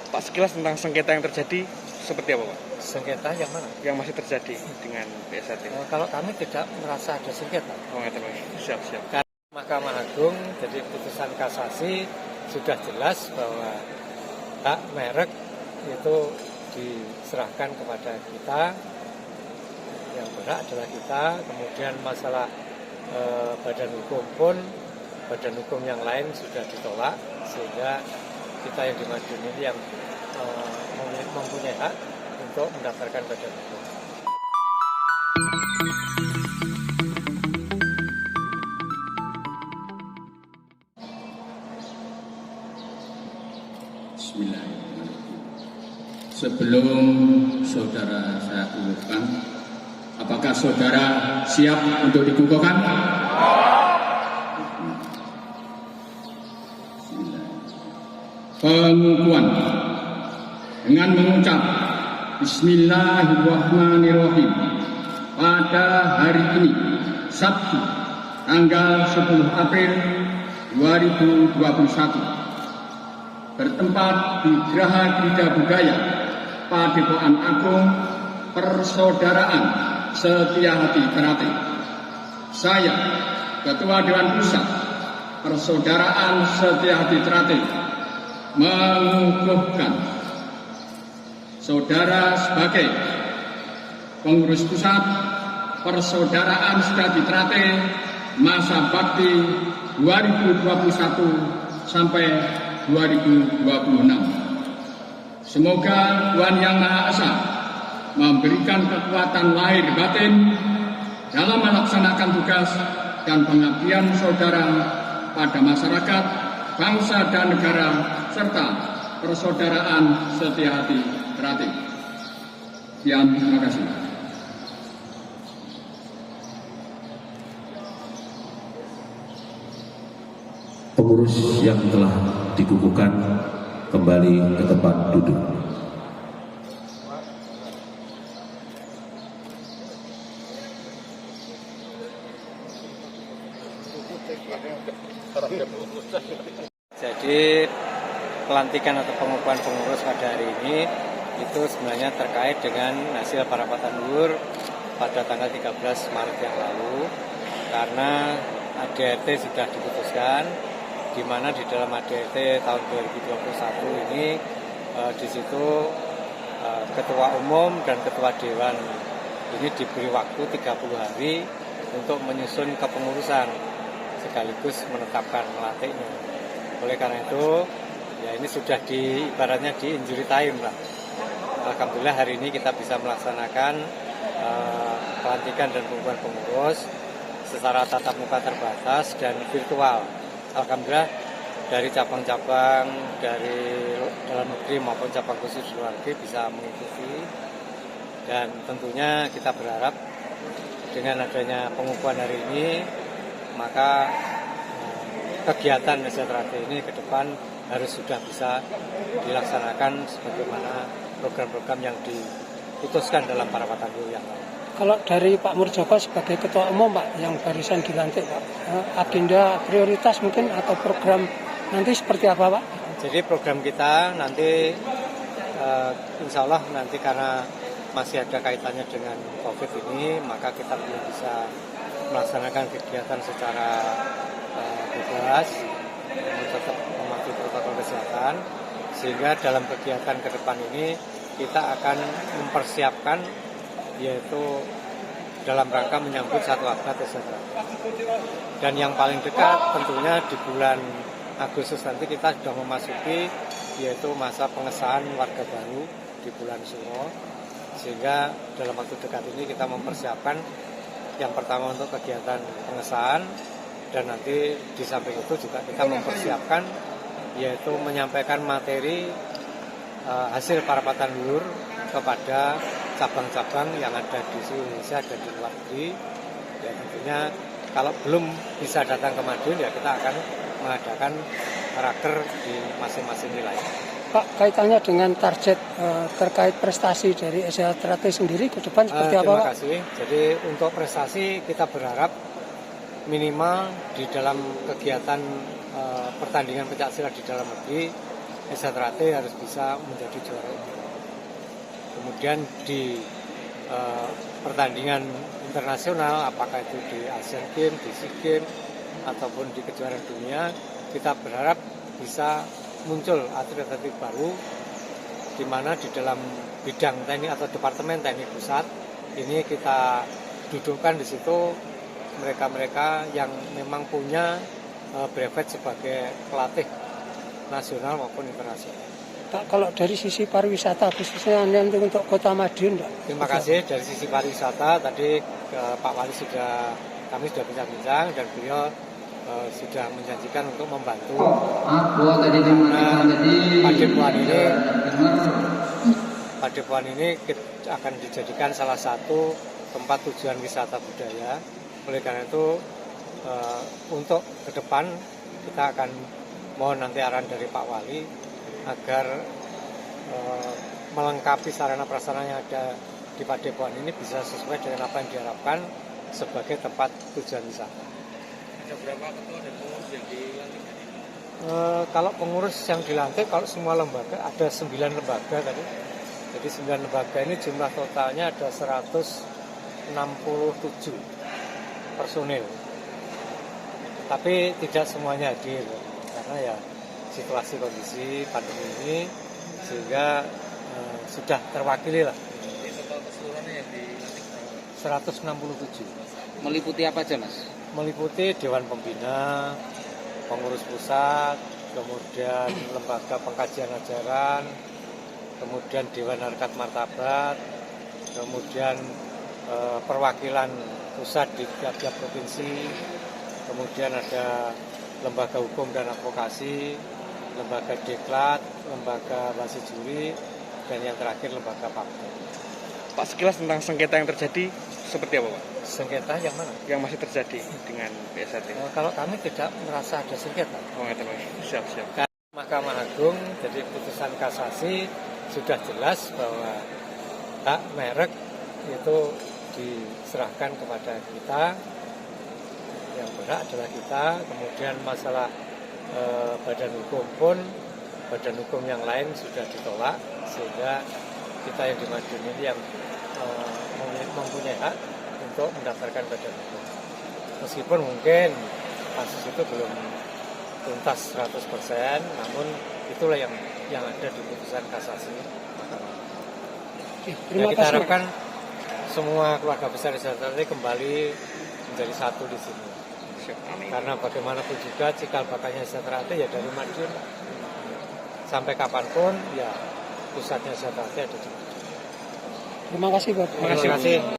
Pak, sekilas tentang sengketa yang terjadi seperti apa, Pak? Sengketa yang mana? Yang masih terjadi dengan PSHT. Kalau kami tidak merasa ada sengketa. Oh, ngerti, Pak. Siap. Karena Mahkamah Agung, jadi putusan kasasi sudah jelas bahwa hak merek itu diserahkan kepada kita, yang berhak adalah kita. Kemudian masalah badan hukum pun, badan hukum yang lain sudah ditolak, sehingga kita yang di Madiun ini yang mempunyai hak untuk mendaftarkan badan hukum. Bismillahirrahmanirrahim. Sebelum saudara saya kukuhkan, apakah saudara siap untuk dikukuhkan? Pengukuhan dengan mengucap Bismillahirrahmanirrahim pada hari ini, Sabtu, tanggal 10 April 2021, bertempat di Geraha Krida Budaya Padepokan Agung Persaudaraan Setiahati Ternate. Saya, Ketua Dewan Pusat Persaudaraan Setiahati Ternate, mengukuhkan saudara sebagai pengurus pusat Persaudaraan Setiahati Ternate masa bakti 2021 sampai 2026. Semoga Tuhan Yang Maha Esa memberikan kekuatan lahir batin dalam melaksanakan tugas dan pengabdian saudara pada masyarakat, bangsa dan negara, serta persaudaraan Setiahati Ternate. Sekian, terima kasih. Pengurus yang telah dikukuhkan kembali ke tempat duduk. Jadi pelantikan atau pengukuhan pengurus pada hari ini itu sebenarnya terkait dengan hasil parapatan luhur pada tanggal 13 Maret yang lalu, karena ADRT sudah diputuskan, di mana di dalam ADRT tahun 2021 ini di situ Ketua Umum dan Ketua Dewan ini diberi waktu 30 hari untuk menyusun kepengurusan sekaligus menetapkan melantiknya. Oleh karena itu, ya ini sudah ibaratnya di injury time lah. Alhamdulillah hari ini kita bisa melaksanakan pelantikan dan pengukuhan pengurus secara tatap muka terbatas dan virtual. Alhamdulillah dari cabang-cabang dari dalam negeri maupun cabang khusus luar negeri bisa mengikuti, dan tentunya kita berharap dengan adanya pengukuhan hari ini maka kegiatan Ternate ini ke depan harus sudah bisa dilaksanakan sebagaimana program-program yang diputuskan dalam parapatan luhur yang lalu. Kalau dari Pak Murjoko sebagai Ketua Umum, Pak, yang barusan dilantik, Pak, agenda prioritas mungkin atau program nanti seperti apa, Pak? Jadi program kita nanti insya Allah nanti karena masih ada kaitannya dengan COVID ini, maka kita belum bisa melaksanakan kegiatan secara bebas, tetap mematuhi protokol kesehatan, sehingga dalam kegiatan ke depan ini kita akan mempersiapkan, yaitu dalam rangka menyambut satu abad STRT. Dan yang paling dekat tentunya di bulan Agustus nanti kita sudah memasuki yaitu masa pengesahan warga baru di bulan Suro, sehingga dalam waktu dekat ini kita mempersiapkan yang pertama untuk kegiatan pengesahan, dan nanti di samping itu juga kita mempersiapkan yaitu menyampaikan materi hasil parapatan luhur kepada cabang-cabang yang ada di seluruh Indonesia dan di luar negeri. Ya tentunya kalau belum bisa datang ke Madiun, ya kita akan mengadakan raker di masing-masing wilayah. Pak, kaitannya dengan target terkait prestasi dari Ternate sendiri ke depan seperti apa, Pak? Terima kasih. Jadi untuk prestasi kita berharap minimal di dalam kegiatan pertandingan pencaksilat di dalam negeri Sejahtera harus bisa menjadi juara umum. Kemudian di pertandingan internasional, apakah itu di Asian Games, di SEA Games, ataupun di kejuaraan dunia, kita berharap bisa muncul atlet-atlet baru, di mana di dalam bidang teknik atau departemen teknik pusat ini kita dudukkan di situ mereka-mereka yang memang punya brevet sebagai pelatih nasional maupun internasional. Pak, kalau dari sisi pariwisata khususnya untuk Kota Madiun, Pak. Terima kasih. Dari sisi pariwisata tadi Pak Wali kami sudah bincang-bincang dan beliau sudah menjanjikan untuk membantu. Padepokan ini akan dijadikan salah satu tempat tujuan wisata budaya. Oleh karena itu untuk ke depan kita akan mohon nanti arahan dari Pak Wali agar melengkapi sarana prasarana yang ada di Padepokan ini bisa sesuai dengan apa yang diharapkan sebagai tempat tujuan wisata. Ada berapa ketua dan pengurus yang dilantik? Kalau pengurus yang dilantik, kalau semua lembaga ada 9 lembaga tadi. Jadi 9 lembaga ini jumlah totalnya ada 167 personil. Tapi tidak semuanya hadir karena ya situasi kondisi pandemi ini sehingga sudah terwakili lah. Total keseluruhannya yang dilantik 167. Meliputi apa aja, Mas? Meliputi Dewan Pembina, pengurus pusat, kemudian lembaga pengkajian ajaran, kemudian Dewan Harkat Martabat, kemudian perwakilan pusat di tiap-tiap provinsi, kemudian ada lembaga hukum dan advokasi, lembaga deklat, lembaga wasit juri, dan yang terakhir lembaga partai. Pak, sekilas tentang sengketa yang terjadi seperti apa, Pak? Sengketa yang mana? Yang masih terjadi dengan PSAT? Kalau kami tidak merasa ada sengketa. Oh, siap. Mahkamah Agung, jadi putusan kasasi sudah jelas bahwa hak merek itu diserahkan kepada kita, yang berhak adalah kita. Kemudian masalah badan hukum pun, badan hukum yang lain sudah ditolak, sehingga kita yang di Madiun ini yang mempunyai hak untuk mendaftarkan badan hukum. Meskipun mungkin kasus itu belum tuntas 100%, namun itulah yang ada di putusan kasasi Mahkamah. Terima Kita kasih. harapkan semua keluarga besar di Sejahtera kembali menjadi satu di sini. Karena bagaimanapun juga cikal bakalnya Sejahtera ya dari Madiun sampai kapanpun ya pusatnya Sejahtera ada di Madiun. Terima kasih, Pak. Terima kasih.